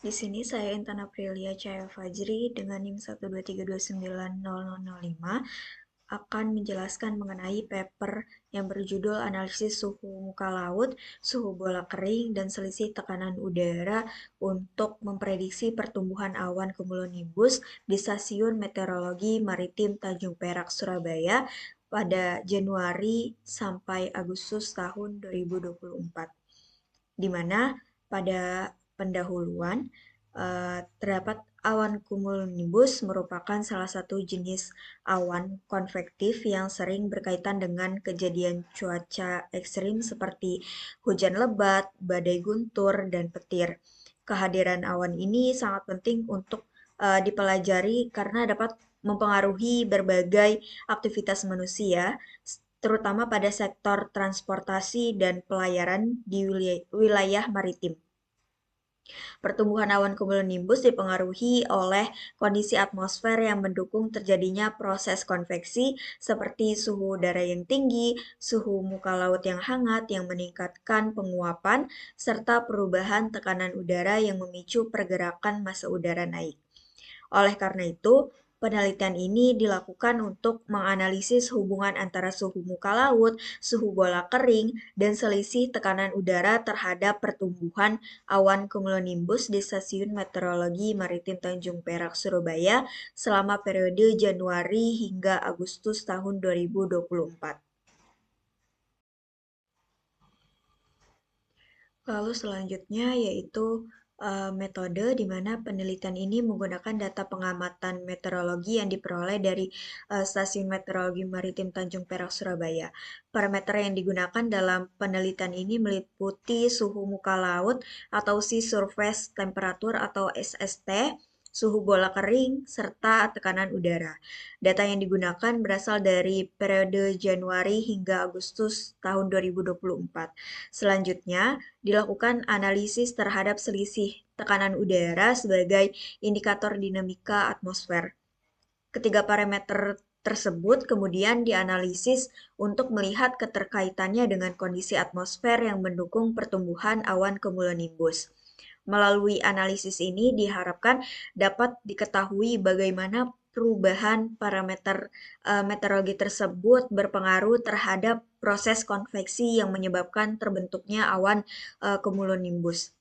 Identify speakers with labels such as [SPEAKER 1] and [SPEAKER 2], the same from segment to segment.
[SPEAKER 1] Di sini saya Intan Aprilia Cahaya Fajri dengan NIM 123290005 akan menjelaskan mengenai paper yang berjudul Analisis Suhu Muka Laut, Suhu Bola Kering, dan Selisih Tekanan Udara untuk memprediksi pertumbuhan awan cumulonimbus di Stasiun Meteorologi Maritim Tanjung Perak, Surabaya pada Januari sampai Agustus tahun 2024. Di mana pada pendahuluan terdapat awan cumulonimbus merupakan salah satu jenis awan konvektif yang sering berkaitan dengan kejadian cuaca ekstrim seperti hujan lebat, badai guntur, dan petir. Kehadiran awan ini sangat penting untuk dipelajari karena dapat mempengaruhi berbagai aktivitas manusia, terutama pada sektor transportasi dan pelayaran di wilayah maritim. Pertumbuhan awan cumulonimbus dipengaruhi oleh kondisi atmosfer yang mendukung terjadinya proses konveksi seperti suhu udara yang tinggi, suhu muka laut yang hangat yang meningkatkan penguapan, serta perubahan tekanan udara yang memicu pergerakan massa udara naik. Oleh karena itu, penelitian ini dilakukan untuk menganalisis hubungan antara suhu muka laut, suhu bola kering, dan selisih tekanan udara terhadap pertumbuhan awan cumulonimbus di Stasiun Meteorologi Maritim Tanjung Perak, Surabaya selama periode Januari hingga Agustus tahun 2024. Lalu selanjutnya yaitu metode di mana penelitian ini menggunakan data pengamatan meteorologi yang diperoleh dari Stasiun Meteorologi Maritim Tanjung Perak, Surabaya. Parameter yang digunakan dalam penelitian ini meliputi suhu muka laut atau Sea Surface Temperature atau SST, suhu bola kering, serta tekanan udara. Data yang digunakan berasal dari periode Januari hingga Agustus tahun 2024. Selanjutnya, dilakukan analisis terhadap selisih tekanan udara sebagai indikator dinamika atmosfer. Ketiga parameter tersebut kemudian dianalisis untuk melihat keterkaitannya dengan kondisi atmosfer yang mendukung pertumbuhan awan cumulonimbus. Melalui analisis ini diharapkan dapat diketahui bagaimana perubahan parameter meteorologi tersebut berpengaruh terhadap proses konveksi yang menyebabkan terbentuknya awan cumulonimbus.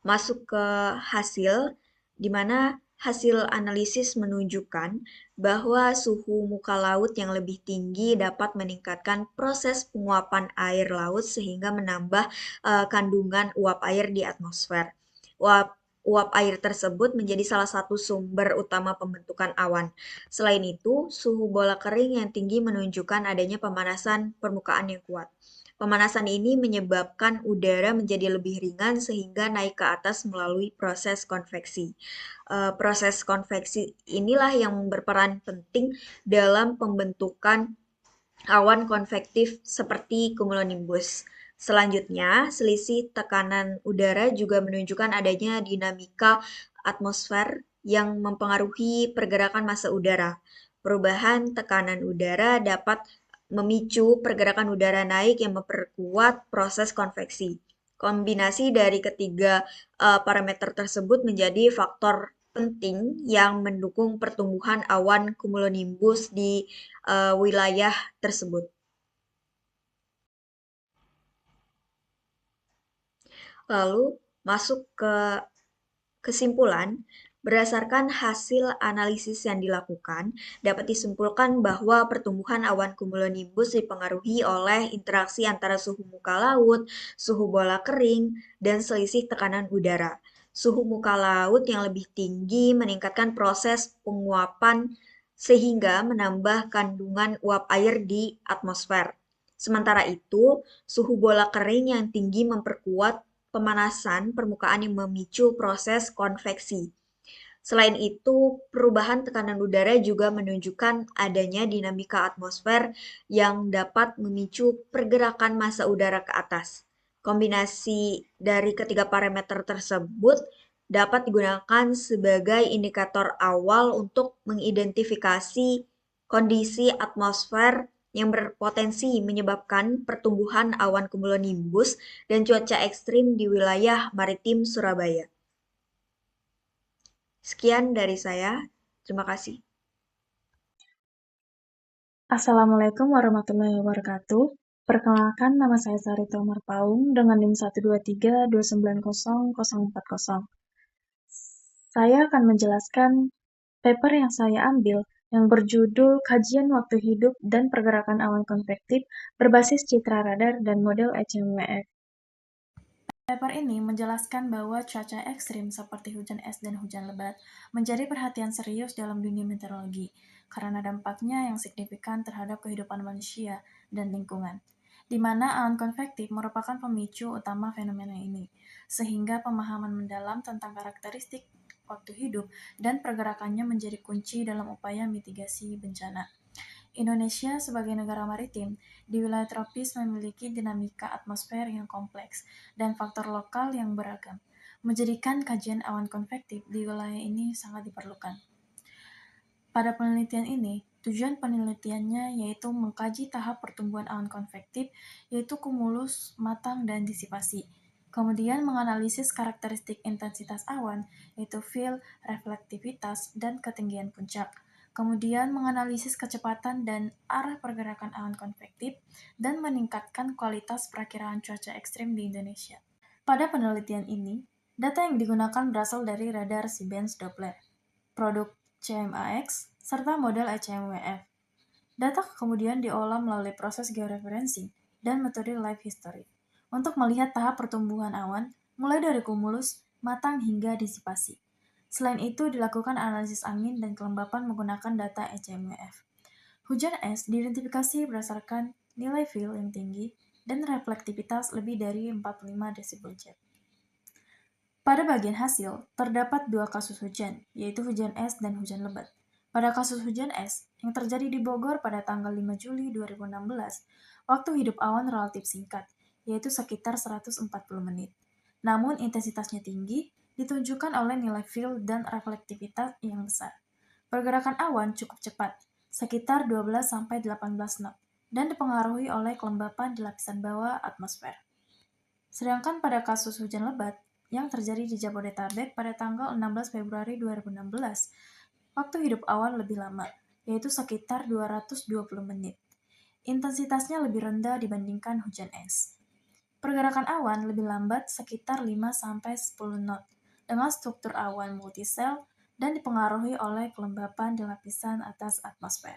[SPEAKER 1] Masuk ke hasil, di mana hasil analisis menunjukkan bahwa suhu muka laut yang lebih tinggi dapat meningkatkan proses penguapan air laut sehingga menambah kandungan uap air di atmosfer. Uap air tersebut menjadi salah satu sumber utama pembentukan awan. Selain itu, suhu bola kering yang tinggi menunjukkan adanya pemanasan permukaan yang kuat. Pemanasan ini menyebabkan udara menjadi lebih ringan sehingga naik ke atas melalui proses konveksi. Proses konveksi inilah yang berperan penting dalam pembentukan awan konvektif seperti cumulonimbus. Selanjutnya, selisih tekanan udara juga menunjukkan adanya dinamika atmosfer yang mempengaruhi pergerakan massa udara. Perubahan tekanan udara dapat memicu pergerakan udara naik yang memperkuat proses konveksi. Kombinasi dari ketiga parameter tersebut menjadi faktor penting yang mendukung pertumbuhan awan cumulonimbus di wilayah tersebut. Lalu masuk ke kesimpulan, berdasarkan hasil analisis yang dilakukan, dapat disimpulkan bahwa pertumbuhan awan cumulonimbus dipengaruhi oleh interaksi antara suhu muka laut, suhu bola kering, dan selisih tekanan udara. Suhu muka laut yang lebih tinggi meningkatkan proses penguapan sehingga menambah kandungan uap air di atmosfer. Sementara itu, suhu bola kering yang tinggi memperkuat pemanasan permukaan yang memicu proses konveksi. Selain itu, perubahan tekanan udara juga menunjukkan adanya dinamika atmosfer yang dapat memicu pergerakan massa udara ke atas. Kombinasi dari ketiga parameter tersebut dapat digunakan sebagai indikator awal untuk mengidentifikasi kondisi atmosfer yang berpotensi menyebabkan pertumbuhan awan cumulonimbus dan cuaca ekstrim di wilayah maritim Surabaya. Sekian dari saya. Terima kasih.
[SPEAKER 2] Assalamualaikum warahmatullahi wabarakatuh. Perkenalkan, nama saya Sarita Omar Paung dengan NIM 123290040. Saya akan menjelaskan paper yang saya ambil yang berjudul Kajian Waktu Hidup dan Pergerakan Awan Konvektif berbasis citra radar dan model HMWF. Paper ini menjelaskan bahwa cuaca ekstrim seperti hujan es dan hujan lebat menjadi perhatian serius dalam dunia meteorologi karena dampaknya yang signifikan terhadap kehidupan manusia dan lingkungan, di mana awan konvektif merupakan pemicu utama fenomena ini, sehingga pemahaman mendalam tentang karakteristik waktu hidup dan pergerakannya menjadi kunci dalam upaya mitigasi bencana. Indonesia sebagai negara maritim di wilayah tropis memiliki dinamika atmosfer yang kompleks dan faktor lokal yang beragam, menjadikan kajian awan konvektif di wilayah ini sangat diperlukan. Pada penelitian ini, tujuan penelitiannya yaitu mengkaji tahap pertumbuhan awan konvektif, yaitu kumulus, matang, dan disipasi. Kemudian menganalisis karakteristik intensitas awan, yaitu fill, reflektivitas, dan ketinggian puncak. Kemudian menganalisis kecepatan dan arah pergerakan awan konvektif, dan meningkatkan kualitas perakiraan cuaca ekstrim di Indonesia. Pada penelitian ini, data yang digunakan berasal dari radar Seebenz Doppler, produk CMAX, serta model HMWF. Data kemudian diolah melalui proses georeferensi dan metode live history untuk melihat tahap pertumbuhan awan mulai dari kumulus, matang hingga disipasi. Selain itu, dilakukan analisis angin dan kelembapan menggunakan data HMWF. Hujan es diidentifikasi berdasarkan nilai fill yang tinggi dan reflektivitas lebih dari 45 desibel jet. Pada bagian hasil, terdapat dua kasus hujan, yaitu hujan es dan hujan lebat. Pada kasus hujan es, yang terjadi di Bogor pada tanggal 5 Juli 2016, waktu hidup awan relatif singkat, yaitu sekitar 140 menit. Namun intensitasnya tinggi, ditunjukkan oleh nilai fill dan reflektivitas yang besar. Pergerakan awan cukup cepat, sekitar 12-18 knot, dan dipengaruhi oleh kelembapan di lapisan bawah atmosfer. Sedangkan pada kasus hujan lebat yang terjadi di Jabodetabek pada tanggal 16 Februari 2016, waktu hidup awan lebih lama, yaitu sekitar 220 menit. Intensitasnya lebih rendah dibandingkan hujan es. Pergerakan awan lebih lambat sekitar 5-10 knot, dengan struktur awan multisel dan dipengaruhi oleh kelembapan di lapisan atas atmosfer.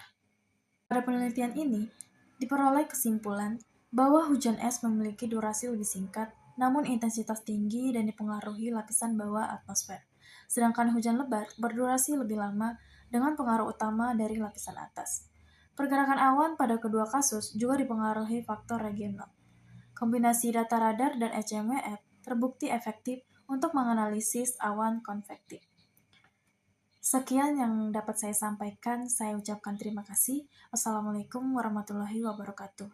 [SPEAKER 2] Pada penelitian ini, diperoleh kesimpulan bahwa hujan es memiliki durasi lebih singkat, namun intensitas tinggi dan dipengaruhi lapisan bawah atmosfer. Sedangkan hujan lebat berdurasi lebih lama dengan pengaruh utama dari lapisan atas. Pergerakan awan pada kedua kasus juga dipengaruhi faktor regional. Kombinasi data radar dan HMWF terbukti efektif untuk menganalisis awan konvektif. Sekian yang dapat saya sampaikan. Saya ucapkan terima kasih. Wassalamualaikum warahmatullahi wabarakatuh.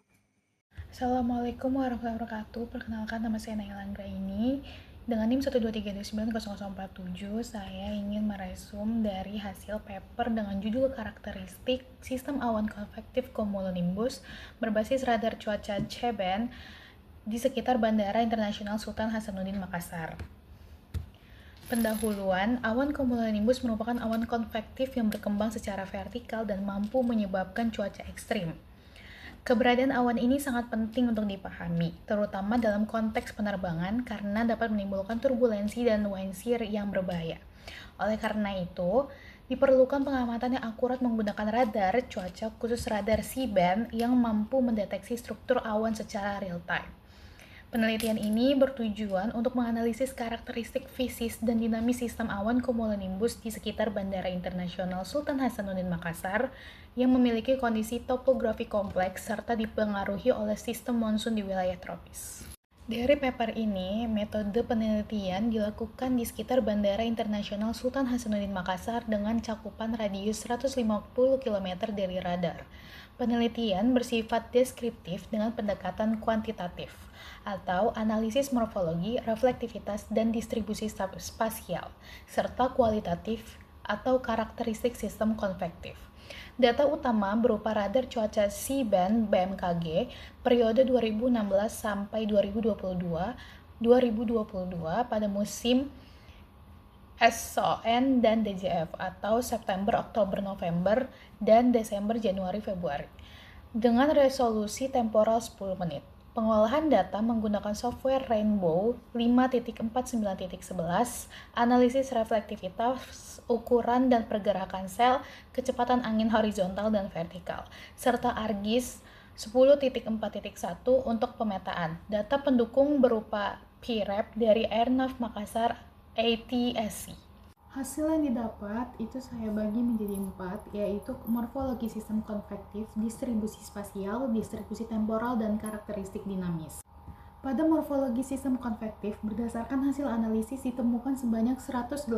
[SPEAKER 3] Assalamualaikum warahmatullahi wabarakatuh. Perkenalkan, nama saya Naila Anggraini. Dengan NIM 123290047, saya ingin meresum dari hasil paper dengan judul karakteristik sistem awan konvektif cumulonimbus berbasis radar cuaca C-band di sekitar Bandara Internasional Sultan Hasanuddin Makassar. Pendahuluan, awan cumulonimbus merupakan awan konvektif yang berkembang secara vertikal dan mampu menyebabkan cuaca ekstrim. Keberadaan awan ini sangat penting untuk dipahami, terutama dalam konteks penerbangan karena dapat menimbulkan turbulensi dan wind shear yang berbahaya. Oleh karena itu, diperlukan pengamatan yang akurat menggunakan radar cuaca khusus radar C-band yang mampu mendeteksi struktur awan secara real time. Penelitian ini bertujuan untuk menganalisis karakteristik fisis dan dinamis sistem awan cumulonimbus di sekitar Bandara Internasional Sultan Hasanuddin Makassar yang memiliki kondisi topografi kompleks serta dipengaruhi oleh sistem monsun di wilayah tropis. Dari paper ini, metode penelitian dilakukan di sekitar Bandara Internasional Sultan Hasanuddin Makassar dengan cakupan radius 150 km dari radar. Penelitian bersifat deskriptif dengan pendekatan kuantitatif, atau analisis morfologi, reflektivitas, dan distribusi spasial, serta kualitatif atau karakteristik sistem konvektif. Data utama berupa radar cuaca C-band BMKG periode 2016 sampai 2022 pada musim SON dan DJF atau September, Oktober, November, dan Desember, Januari, Februari dengan resolusi temporal 10 menit. Pengolahan data menggunakan software Rainbow 5.49.11, analisis reflektivitas, ukuran dan pergerakan sel, kecepatan angin horizontal dan vertikal, serta ARGIS 10.4.1 untuk pemetaan. Data pendukung berupa PREP dari Airnav Makassar ATSC. Hasil yang didapat itu saya bagi menjadi 4, yaitu morfologi sistem konvektif, distribusi spasial, distribusi temporal, dan karakteristik dinamis. Pada morfologi sistem konvektif, berdasarkan hasil analisis ditemukan sebanyak 186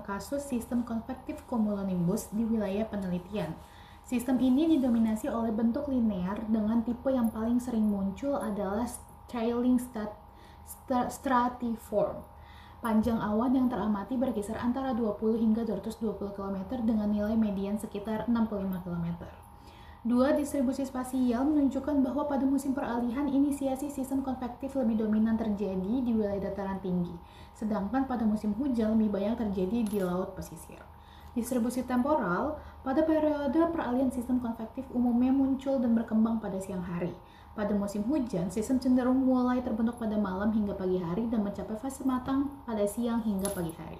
[SPEAKER 3] kasus sistem konvektif cumulonimbus di wilayah penelitian. Sistem ini didominasi oleh bentuk linear dengan tipe yang paling sering muncul adalah trailing stratiform. Panjang awan yang teramati berkisar antara 20 hingga 220 km dengan nilai median sekitar 65 km. Dua, distribusi spasial menunjukkan bahwa pada musim peralihan inisiasi sistem konvektif lebih dominan terjadi di wilayah dataran tinggi, sedangkan pada musim hujan lebih banyak terjadi di laut pesisir. Distribusi temporal, pada periode peralihan sistem konvektif umumnya muncul dan berkembang pada siang hari. Pada musim hujan, sistem cenderung mulai terbentuk pada malam hingga pagi hari dan mencapai fase matang pada siang hingga pagi hari.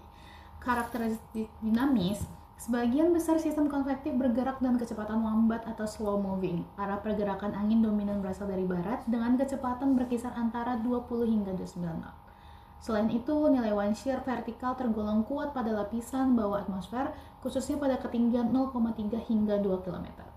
[SPEAKER 3] Karakteristik dinamis, sebagian besar sistem konvektif bergerak dengan kecepatan lambat atau slow moving. Arah pergerakan angin dominan berasal dari barat dengan kecepatan berkisar antara 20 hingga 29 knot. Selain itu, nilai wind shear vertikal tergolong kuat pada lapisan bawah atmosfer, khususnya pada ketinggian 0,3 hingga 2 km.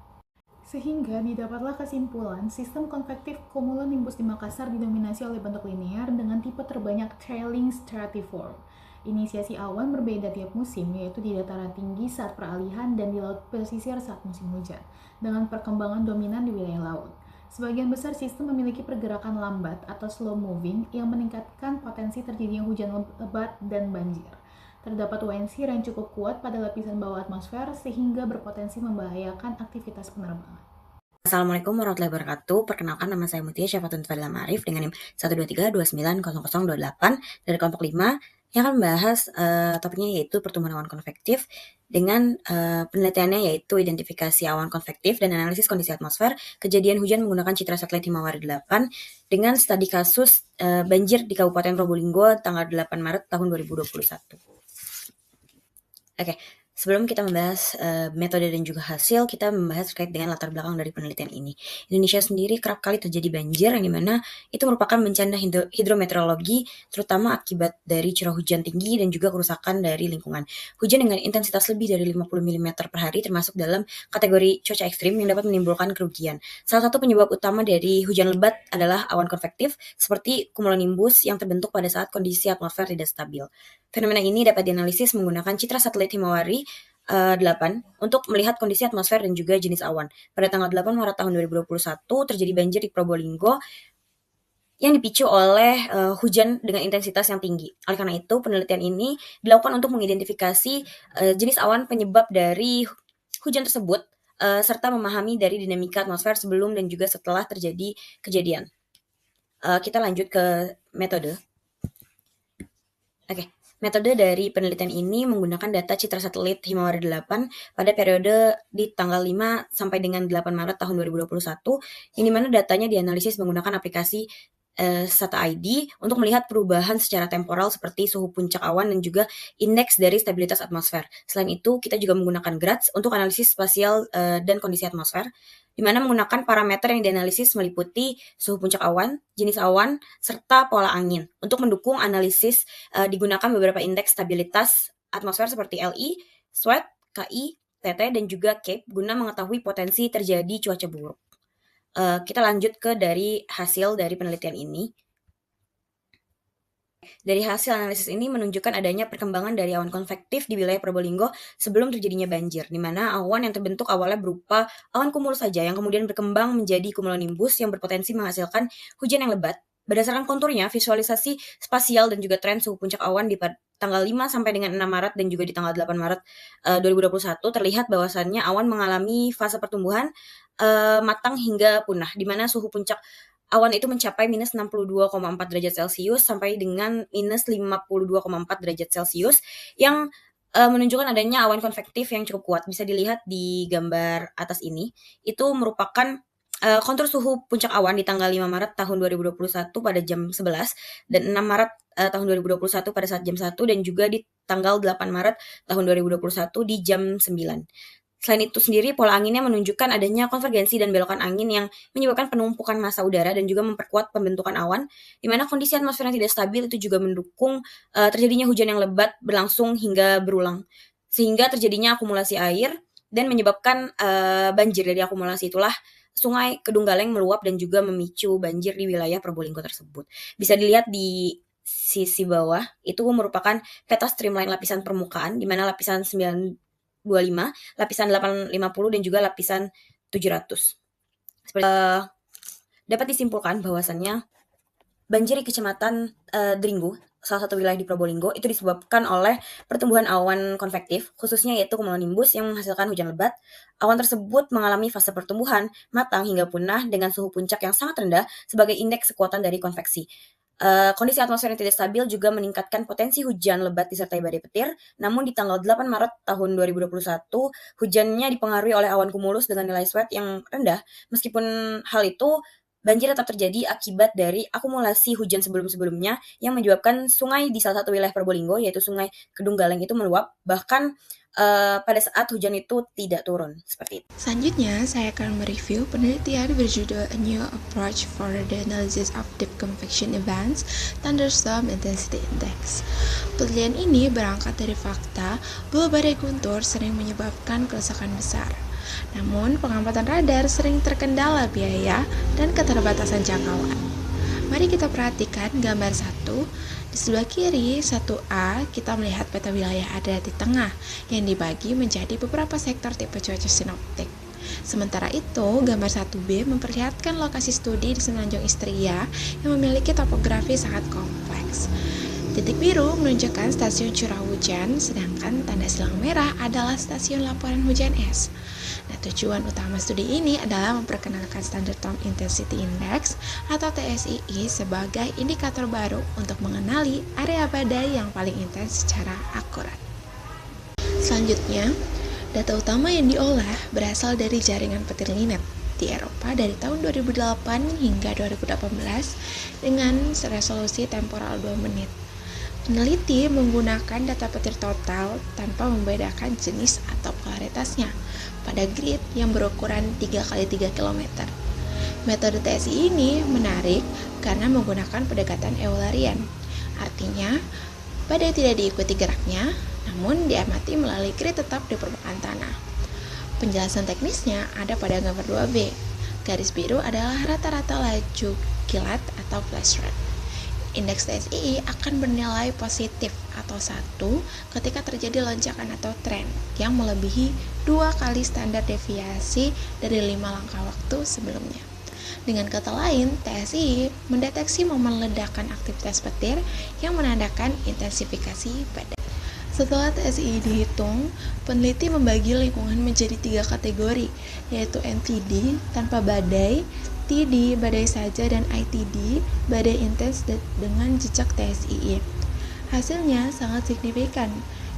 [SPEAKER 3] Sehingga didapatlah kesimpulan sistem konvektif cumulonimbus di Makassar didominasi oleh bentuk linear dengan tipe terbanyak trailing stratiform. Inisiasi awan berbeda tiap musim, yaitu di dataran tinggi saat peralihan dan di laut pesisir saat musim hujan, dengan perkembangan dominan di wilayah laut. Sebagian besar sistem memiliki pergerakan lambat atau slow moving yang meningkatkan potensi terjadinya hujan lebat dan banjir. Terdapat wind shear yang cukup kuat pada lapisan bawah atmosfer sehingga berpotensi membahayakan aktivitas penerbangan.
[SPEAKER 4] Assalamualaikum warahmatullahi wabarakatuh. Perkenalkan, nama saya Mutia Syafatun Fadila Ma'arif dengan NIM 123290028 dari kelompok 5 yang akan membahas topiknya yaitu pertumbuhan awan konvektif dengan penelitiannya yaitu identifikasi awan konvektif dan analisis kondisi atmosfer, kejadian hujan menggunakan citra satelit Himawari 8 dengan studi kasus banjir di Kabupaten Probolinggo tanggal 8 Maret tahun 2021. Oke, sebelum kita membahas metode dan juga hasil, kita membahas terkait dengan latar belakang dari penelitian ini. Indonesia sendiri kerap kali terjadi banjir yang dimana itu merupakan bencana hidrometeorologi, terutama akibat dari curah hujan tinggi dan juga kerusakan dari lingkungan. Hujan dengan intensitas lebih dari 50 mm per hari termasuk dalam kategori cuaca ekstrim yang dapat menimbulkan kerugian. Salah satu penyebab utama dari hujan lebat adalah awan konvektif seperti cumulonimbus yang terbentuk pada saat kondisi atmosfer tidak stabil. Fenomena ini dapat dianalisis menggunakan citra satelit Himawari 8 untuk melihat kondisi atmosfer dan juga jenis awan. Pada tanggal 8 Maret tahun 2021 terjadi banjir di Probolinggo yang dipicu oleh hujan dengan intensitas yang tinggi. Oleh karena itu, penelitian ini dilakukan untuk mengidentifikasi jenis awan penyebab dari hujan tersebut serta memahami dari dinamika atmosfer sebelum dan juga setelah terjadi kejadian. Kita lanjut ke metode. Oke. Metode dari penelitian ini menggunakan data citra satelit Himawari 8 pada periode di tanggal 5 sampai dengan 8 Maret tahun 2021, yang dimana datanya dianalisis menggunakan aplikasi SATA ID untuk melihat perubahan secara temporal seperti suhu puncak awan dan juga indeks dari stabilitas atmosfer. Selain itu, kita juga menggunakan GRADS untuk analisis spasial dan kondisi atmosfer, di mana menggunakan parameter yang dianalisis meliputi suhu puncak awan, jenis awan, serta pola angin. Untuk mendukung analisis digunakan beberapa indeks stabilitas atmosfer seperti LI, SWET, KI, TT, dan juga CAPE guna mengetahui potensi terjadi cuaca buruk. Kita lanjut ke dari hasil dari penelitian ini. Dari hasil analisis ini menunjukkan adanya perkembangan dari awan konvektif di wilayah Probolinggo sebelum terjadinya banjir, di mana awan yang terbentuk awalnya berupa awan kumulus saja yang kemudian berkembang menjadi cumulonimbus yang berpotensi menghasilkan hujan yang lebat. Berdasarkan konturnya, visualisasi spasial dan juga tren suhu puncak awan di tanggal 5 sampai dengan 6 Maret dan juga di tanggal 8 Maret 2021 terlihat bahwasannya awan mengalami fase pertumbuhan matang hingga punah, di mana suhu puncak awan itu mencapai minus 62,4 derajat Celcius sampai dengan minus 52,4 derajat Celcius yang menunjukkan adanya awan konvektif yang cukup kuat. Bisa dilihat di gambar atas ini. Itu merupakan kontur suhu puncak awan di tanggal 5 Maret tahun 2021 pada jam 11 dan 6 Maret tahun 2021 pada saat jam 1 dan juga di tanggal 8 Maret tahun 2021 di jam 9. Selain itu sendiri, pola anginnya menunjukkan adanya konvergensi dan belokan angin yang menyebabkan penumpukan massa udara dan juga memperkuat pembentukan awan, di mana kondisi atmosfer yang tidak stabil itu juga mendukung terjadinya hujan yang lebat berlangsung hingga berulang, sehingga terjadinya akumulasi air dan menyebabkan banjir. Dari akumulasi itulah Sungai Kedunggaleng meluap dan juga memicu banjir di wilayah Probolinggo tersebut. Bisa dilihat di sisi bawah, itu merupakan peta streamline lapisan permukaan, di mana lapisan 925, lapisan 850, dan juga lapisan 700. Dapat disimpulkan bahwasannya banjir di Kecamatan Dringgo, salah satu wilayah di Probolinggo, itu disebabkan oleh pertumbuhan awan konvektif, khususnya yaitu cumulonimbus yang menghasilkan hujan lebat. Awan tersebut mengalami fase pertumbuhan, matang, hingga punah dengan suhu puncak yang sangat rendah sebagai indeks kekuatan dari konveksi. Kondisi atmosfer yang tidak stabil juga meningkatkan potensi hujan lebat disertai badai petir. Namun di tanggal 8 Maret tahun 2021, hujannya dipengaruhi oleh awan kumulus dengan nilai SWET yang rendah. Meskipun hal itu, banjir tetap terjadi akibat dari akumulasi hujan sebelum-sebelumnya yang menyebabkan sungai di salah satu wilayah Probolinggo, yaitu Sungai Kedunggaleng itu meluap, bahkan pada saat hujan itu tidak turun, seperti itu.
[SPEAKER 5] Selanjutnya, saya akan mereview penelitian berjudul A New Approach for the Analysis of Deep Convection Events, Thunderstorm Intensity Index. Penelitian ini berangkat dari fakta bahwa badai guntur sering menyebabkan kerusakan besar. Namun, pengamatan radar sering terkendala biaya dan keterbatasan jangkauan. Mari kita perhatikan gambar 1. Di sebelah kiri 1A, kita melihat peta wilayah ada di tengah yang dibagi menjadi beberapa sektor tipe cuaca sinoptik. Sementara itu, gambar 1B memperlihatkan lokasi studi di Semenanjung Istria yang memiliki topografi sangat kompleks. Titik biru menunjukkan stasiun curah hujan, sedangkan tanda silang merah adalah stasiun laporan hujan es. Nah, tujuan utama studi ini adalah memperkenalkan Standard Storm Intensity Index atau TSII sebagai indikator baru untuk mengenali area badai yang paling intens secara akurat. Selanjutnya, data utama yang diolah berasal dari jaringan petir Linet di Eropa dari tahun 2008 hingga 2018 dengan resolusi temporal 2 menit. Peneliti menggunakan data petir total tanpa membedakan jenis atau polaritasnya pada grid yang berukuran 3x3 km. Metode TSI ini menarik karena menggunakan pendekatan Eulerian. Artinya, badai tidak diikuti geraknya, namun diamati melalui grid tetap di permukaan tanah. Penjelasan teknisnya ada pada gambar 2B. Garis biru adalah rata-rata laju kilat atau flash rate. Indeks TSII akan bernilai positif atau 1 ketika terjadi lonjakan atau tren yang melebihi 2 kali standar deviasi dari 5 langkah waktu sebelumnya. Dengan kata lain, TSII mendeteksi momen ledakan aktivitas petir yang menandakan intensifikasi badai. Setelah TSII dihitung, peneliti membagi lingkungan menjadi 3 kategori, yaitu NTD tanpa badai, TD badai saja, dan ITD badai intens dengan jejak TSII. Hasilnya sangat signifikan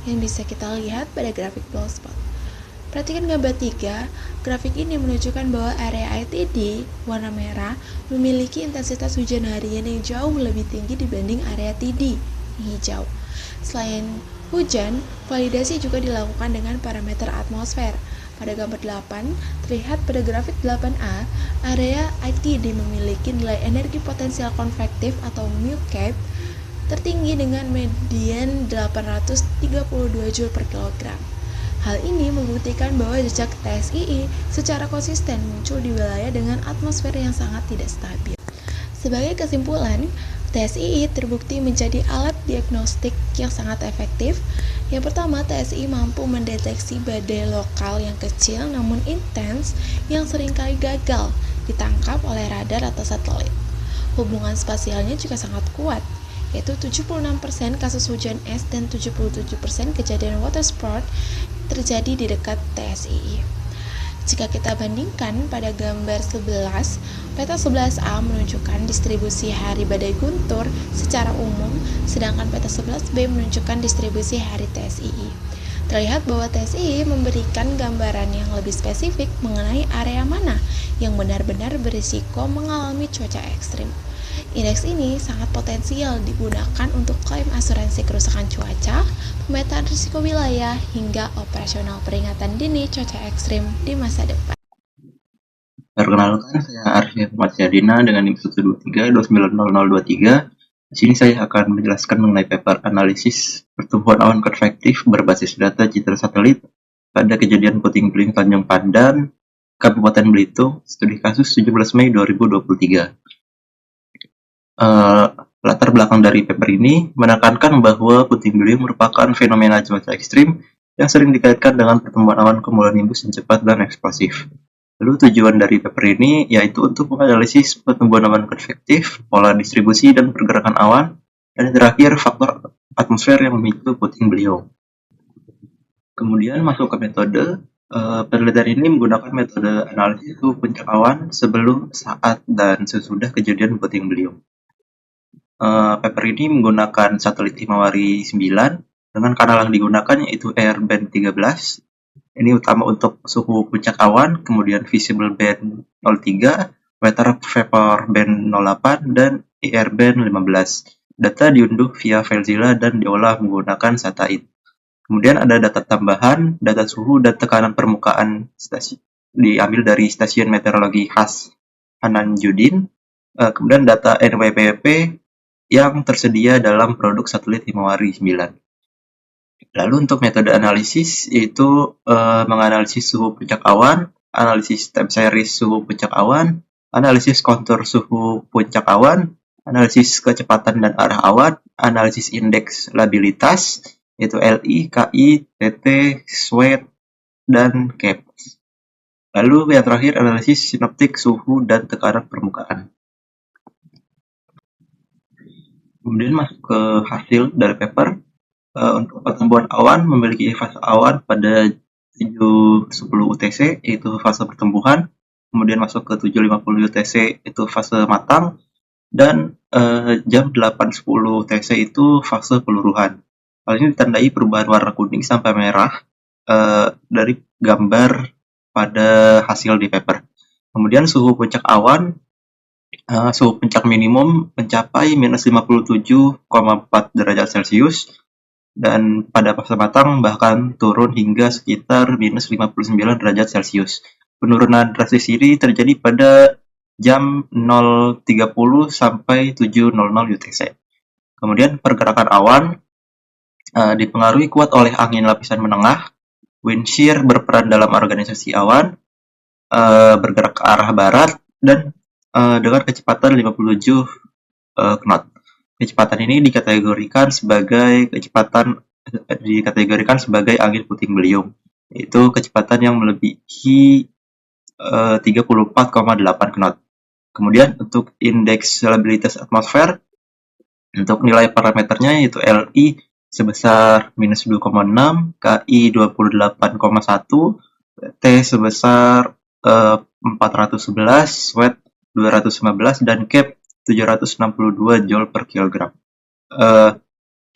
[SPEAKER 5] yang bisa kita lihat pada grafik blind spot. Perhatikan gambar 3, grafik ini menunjukkan bahwa area ITD warna merah memiliki intensitas hujan harian yang jauh lebih tinggi dibanding area TD hijau. Selain hujan, validasi juga dilakukan dengan parameter atmosfer. Pada gambar 8, terlihat pada grafik 8A, area ITD memiliki nilai energi potensial konvektif atau μCap tertinggi dengan median 832 Joule per kilogram. Hal ini membuktikan bahwa jejak TSII secara konsisten muncul di wilayah dengan atmosfer yang sangat tidak stabil. Sebagai kesimpulan, TSII terbukti menjadi alat diagnostik yang sangat efektif. Yang pertama, TSII mampu mendeteksi badai lokal yang kecil namun intens yang seringkali gagal ditangkap oleh radar atau satelit. Hubungan spasialnya juga sangat kuat, yaitu 76% kasus hujan es dan 77% kejadian water sport terjadi di dekat TSII. Jika kita bandingkan pada gambar 11, peta 11A menunjukkan distribusi hari badai guntur secara umum, sedangkan peta 11B menunjukkan distribusi hari TSII. Terlihat bahwa TSII memberikan gambaran yang lebih spesifik mengenai area mana yang benar-benar berisiko mengalami cuaca ekstrim. Indeks ini sangat potensial digunakan untuk klaim asuransi kerusakan cuaca, pemetaan risiko wilayah, hingga operasional peringatan dini cuaca ekstrim di masa depan.
[SPEAKER 6] Perkenalkan, saya Arif Masyadina dengan NIM 123-2900023. Di sini saya akan menjelaskan mengenai paper analisis pertumbuhan awan konvektif berbasis data citra satelit pada kejadian puting beliung Tanjung Pandan, Kabupaten Belitung, studi kasus 17 Mei 2023. Latar belakang dari paper ini menekankan bahwa puting beliung merupakan fenomena cuaca ekstrim yang sering dikaitkan dengan pertumbuhan awan cumulonimbus yang cepat dan eksplosif. Lalu tujuan dari paper ini yaitu untuk menganalisis pertumbuhan awan konvektif, pola distribusi dan pergerakan awan, dan terakhir faktor atmosfer yang memicu puting beliung. Kemudian masuk ke metode. Penelitian ini menggunakan metode analisis suhu puncak awan sebelum, saat, dan sesudah kejadian puting beliung. Paper ini menggunakan satelit Himawari 9 dengan kanal yang digunakan yaitu airband 13. Ini utama untuk suhu puncak awan, kemudian visible band 03, weather vapor band 08, dan IR band 15. Data diunduh via FileZilla dan diolah menggunakan SATA-id. Kemudian ada data tambahan, data suhu dan tekanan permukaan diambil dari stasiun meteorologi khas Hanan Judin. Kemudian data NWPP yang tersedia dalam produk satelit Himawari 9. Lalu untuk metode analisis yaitu menganalisis suhu puncak awan, analisis time series suhu puncak awan, analisis kontur suhu puncak awan, analisis kecepatan dan arah awan, analisis indeks labilitas yaitu LI, KI, TT, SWET, dan CAP. Lalu yang terakhir analisis sinoptik suhu dan tekanan permukaan. Kemudian masuk ke hasil dari paper. Untuk pertumbuhan awan memiliki fase awan pada 7.10 UTC yaitu fase pertumbuhan, kemudian masuk ke 7.50 UTC itu fase matang, dan jam 8.10 UTC itu fase peluruhan. Hal ini ditandai perubahan warna kuning sampai merah dari gambar pada hasil di paper. Kemudian suhu puncak awan, suhu puncak minimum mencapai minus 57,4 derajat Celcius, dan pada fase matang bahkan turun hingga sekitar minus 59 derajat Celcius. Penurunan drastis ini terjadi pada jam 0.30 sampai 7.00 UTC. Kemudian pergerakan awan dipengaruhi kuat oleh angin lapisan menengah. Wind shear berperan dalam organisasi awan, bergerak ke arah barat, dan dengan kecepatan 57 knot. Kecepatan ini dikategorikan sebagai angin puting beliung, yaitu kecepatan yang melebihi 34,8 knot. Kemudian untuk indeks labilitas atmosfer, untuk nilai parameternya yaitu LI sebesar minus 2,6, KI 28,1, T sebesar 411, SWET 215, dan CAP 762 Joule per kilogram.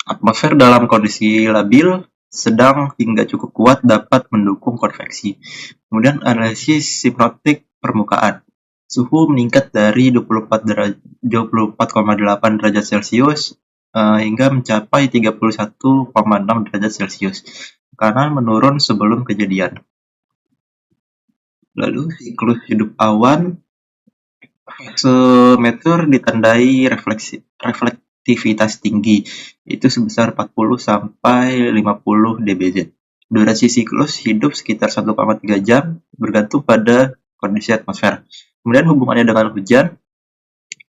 [SPEAKER 6] Atmosfer dalam kondisi labil, sedang hingga cukup kuat dapat mendukung konveksi. Kemudian analisis sinoptik permukaan. Suhu meningkat dari 24,8 derajat Celcius hingga mencapai 31,6 derajat Celcius. Tekanan menurun sebelum kejadian. Lalu siklus hidup awan. Meteor ditandai reflektivitas tinggi, itu sebesar 40 sampai 50 dBz. Durasi siklus hidup sekitar 1,3 jam, bergantung pada kondisi atmosfer. Kemudian hubungannya dengan hujan,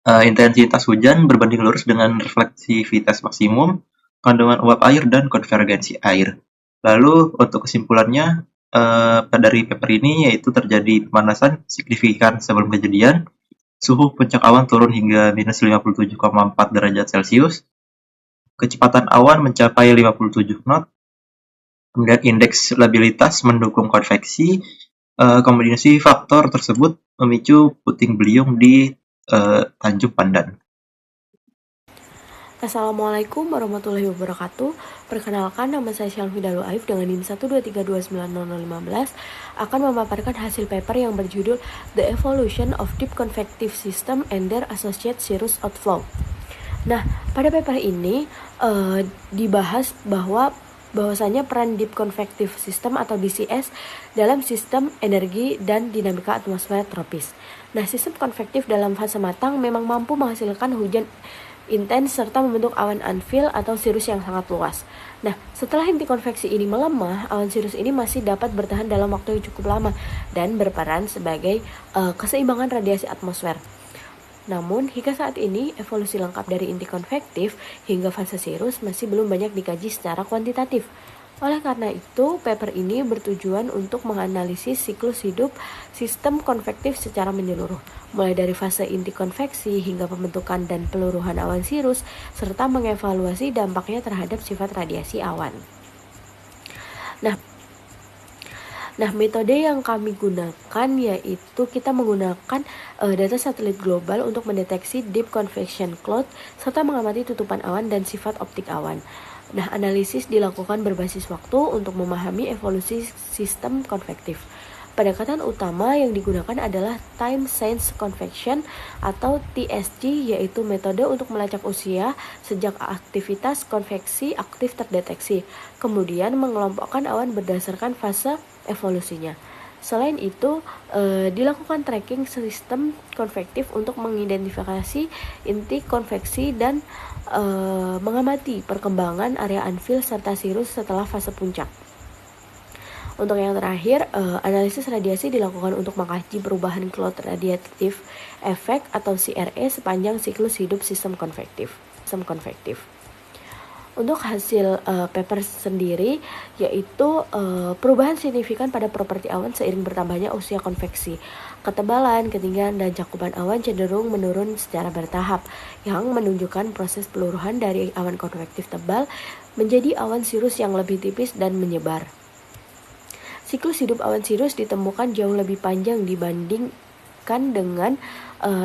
[SPEAKER 6] intensitas hujan berbanding lurus dengan reflektivitas maksimum, kandungan uap air, dan konvergensi air. Lalu untuk kesimpulannya dari paper ini yaitu terjadi pemanasan signifikan sebelum kejadian, suhu puncak awan turun hingga minus 57,4 derajat Celcius, kecepatan awan mencapai 57 knot, kemudian indeks labilitas mendukung konveksi, Kombinasi faktor tersebut memicu puting beliung di Tanjung Pandan.
[SPEAKER 7] Assalamualaikum warahmatullahi wabarakatuh. Perkenalkan, nama saya Syalfi Dalu Aif dengan NIM 123290015 akan memaparkan hasil paper yang berjudul The Evolution of Deep Convective System and Their Associated Cirrus Outflow. Nah, pada paper ini dibahas bahwasanya peran Deep Convective System atau DCS dalam sistem energi dan dinamika atmosfer tropis. Nah, sistem konvektif dalam fase matang memang mampu menghasilkan hujan intens serta membentuk awan anvil atau sirus yang sangat luas. Nah, setelah inti konveksi ini melemah, awan sirus ini masih dapat bertahan dalam waktu yang cukup lama dan berperan sebagai keseimbangan radiasi atmosfer. Namun, hingga saat ini, evolusi lengkap dari inti konvektif hingga fase sirus masih belum banyak dikaji secara kuantitatif. Oleh karena itu, paper ini bertujuan untuk menganalisis siklus hidup sistem konvektif secara menyeluruh, mulai dari fase inti konveksi hingga pembentukan dan peluruhan awan sirus, serta mengevaluasi dampaknya terhadap sifat radiasi awan. Nah, metode yang kami gunakan yaitu kita menggunakan data satelit global untuk mendeteksi deep convection cloud serta mengamati tutupan awan dan sifat optik awan. Nah, analisis dilakukan berbasis waktu untuk memahami evolusi sistem konvektif. Pendekatan utama yang digunakan adalah Time Sense Convection atau TSC, yaitu metode untuk melacak usia sejak aktivitas konveksi aktif terdeteksi, kemudian mengelompokkan awan berdasarkan fase evolusinya. Selain itu, dilakukan tracking sistem konvektif untuk mengidentifikasi inti konveksi dan mengamati perkembangan area anvil serta sirus setelah fase puncak. Untuk yang terakhir, analisis radiasi dilakukan untuk mengkaji perubahan cloud radiative effect atau CRE sepanjang siklus hidup sistem konvektif. Untuk hasil paper sendiri yaitu perubahan signifikan pada properti awan seiring bertambahnya usia konveksi. Ketebalan, ketinggian, dan cakupan awan cenderung menurun secara bertahap, yang menunjukkan proses peluruhan dari awan konvektif tebal menjadi awan sirus yang lebih tipis dan menyebar. Siklus hidup awan sirus ditemukan jauh lebih panjang dibandingkan dengan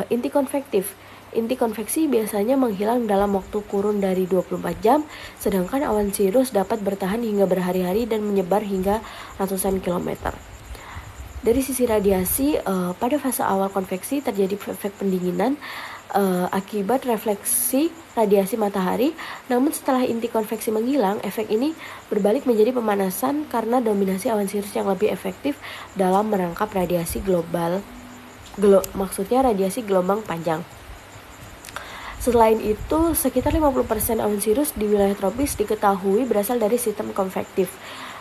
[SPEAKER 7] inti konvektif. Inti konveksi biasanya menghilang dalam waktu kurun dari 24 jam, sedangkan awan sirus dapat bertahan hingga berhari-hari dan menyebar hingga ratusan kilometer. Dari sisi radiasi, pada fase awal konveksi terjadi efek pendinginan akibat refleksi radiasi matahari, namun setelah inti konveksi menghilang, efek ini berbalik menjadi pemanasan karena dominasi awan sirus yang lebih efektif dalam merangkap radiasi radiasi gelombang panjang. Selain itu, sekitar 50% awan sirus di wilayah tropis diketahui berasal dari sistem konvektif.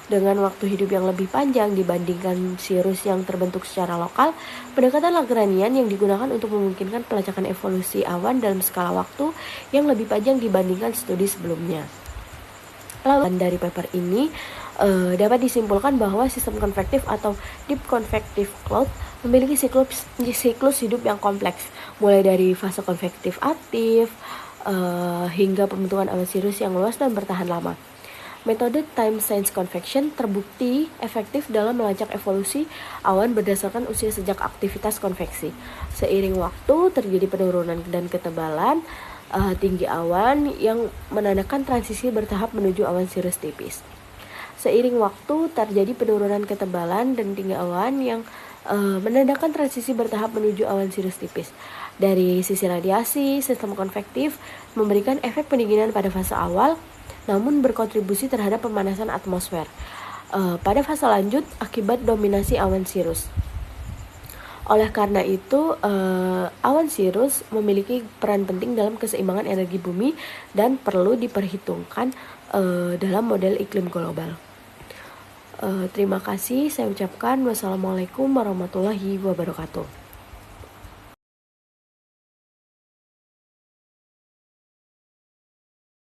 [SPEAKER 7] Dengan waktu hidup yang lebih panjang dibandingkan sirus yang terbentuk secara lokal, pendekatan Lagrangian yang digunakan untuk memungkinkan pelacakan evolusi awan dalam skala waktu yang lebih panjang dibandingkan studi sebelumnya. Lalu dari paper ini dapat disimpulkan bahwa sistem konvektif atau deep convective cloud memiliki siklus hidup yang kompleks, mulai dari fase konvektif aktif hingga pembentukan awan sirus yang luas dan bertahan lama. Metode time sense convection terbukti efektif dalam melacak evolusi awan berdasarkan usia sejak aktivitas konveksi. Seiring waktu terjadi penurunan dan ketebalan tinggi awan yang menandakan transisi bertahap menuju awan sirus tipis. Seiring waktu terjadi penurunan ketebalan dan tinggi awan yang menandakan transisi bertahap menuju awan sirus tipis. Dari sisi radiasi, sistem konvektif memberikan efek pendinginan pada fase awal, namun berkontribusi terhadap pemanasan atmosfer pada fase lanjut akibat dominasi awan sirus. Oleh karena itu, awan sirus memiliki peran penting dalam keseimbangan energi bumi dan perlu diperhitungkan dalam model iklim global. Terima kasih, saya ucapkan wassalamualaikum warahmatullahi wabarakatuh.